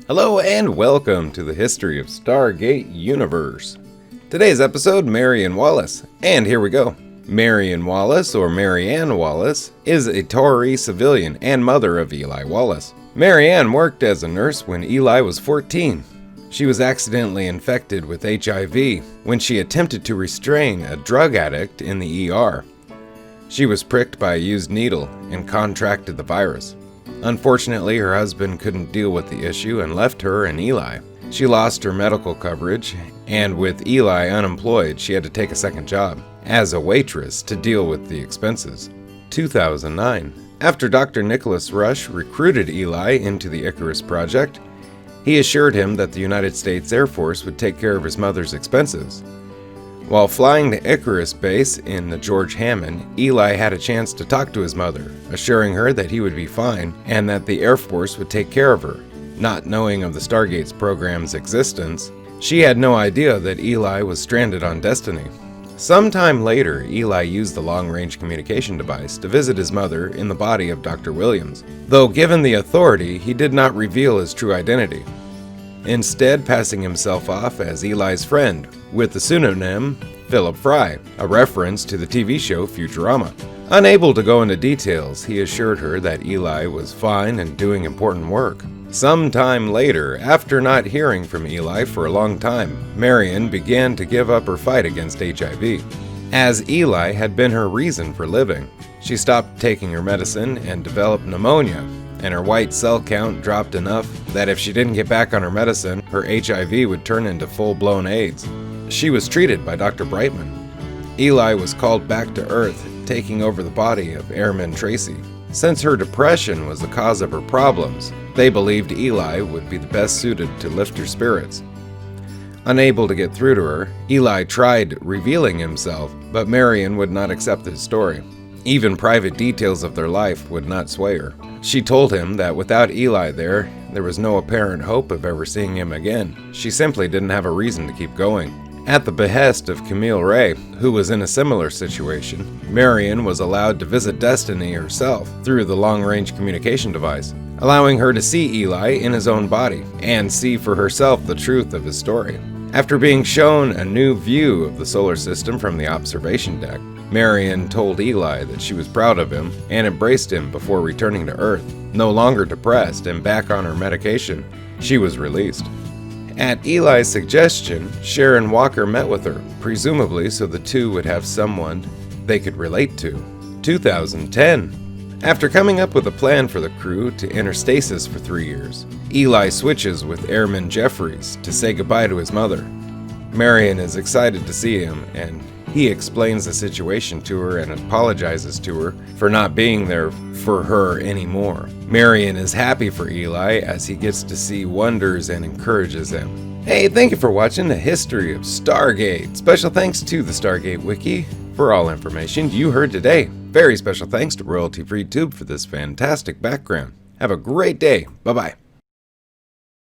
Hello and welcome to the History of Stargate universe. Today's episode, Marian Wallace, and here we go. Marian Wallace, or Marianne Wallace, is a Tory civilian and mother of Eli Wallace. Marianne worked as a nurse when Eli was 14. She was accidentally infected with HIV when she attempted to restrain a drug addict in the ER. She was pricked by a used needle and contracted the virus. Unfortunately, her husband couldn't deal with the issue and left her and Eli. She lost her medical coverage, and with Eli unemployed, she had to take a second job as a waitress to deal with the expenses. 2009. After Dr. Nicholas Rush recruited Eli into the Icarus project, he assured him that the United States Air Force would take care of his mother's expenses. While flying to Icarus base in the George Hammond, Eli had a chance to talk to his mother, assuring her that he would be fine and that the Air Force would take care of her. Not knowing of the Stargate's program's existence, she had no idea that Eli was stranded on Destiny. Sometime later, Eli used the long-range communication device to visit his mother in the body of Dr. Williams. Though given the authority, he did not reveal his true identity, instead passing himself off as Eli's friend, with the pseudonym Philip Fry, a reference to the TV show Futurama. Unable to go into details, he assured her that Eli was fine and doing important work. Sometime later, after not hearing from Eli for a long time, Marian began to give up her fight against HIV, as Eli had been her reason for living. She stopped taking her medicine and developed pneumonia, and her white cell count dropped enough that if she didn't get back on her medicine, her HIV would turn into full-blown AIDS. She was treated by Dr. Brightman. Eli was called back to Earth, taking over the body of Airman Tracy. Since her depression was the cause of her problems, they believed Eli would be the best suited to lift her spirits. Unable to get through to her, Eli tried revealing himself, but Marian would not accept his story. Even private details of their life would not sway her. She told him that without Eli there was no apparent hope of ever seeing him again. She simply didn't have a reason to keep going. At the behest of Camille Ray, who was in a similar situation, Marian was allowed to visit Destiny herself through the long-range communication device, allowing her to see Eli in his own body and see for herself the truth of his story. After being shown a new view of the solar system from the observation deck, Marian told Eli that she was proud of him and embraced him before returning to Earth. No longer depressed and back on her medication, she was released. At Eli's suggestion, Sharon Walker met with her, presumably so the two would have someone they could relate to. 2010. After coming up with a plan for the crew to enter stasis for 3 years, Eli switches with Airman Jeffries to say goodbye to his mother. Marian is excited to see him, and he explains the situation to her and apologizes to her for not being there for her anymore. Marian is happy for Eli as he gets to see wonders and encourages him. Hey, thank you for watching the History of Stargate. Special thanks to the Stargate Wiki for all information you heard today. Very special thanks to Royalty Free Tube for this fantastic background. Have a great day. Bye-bye.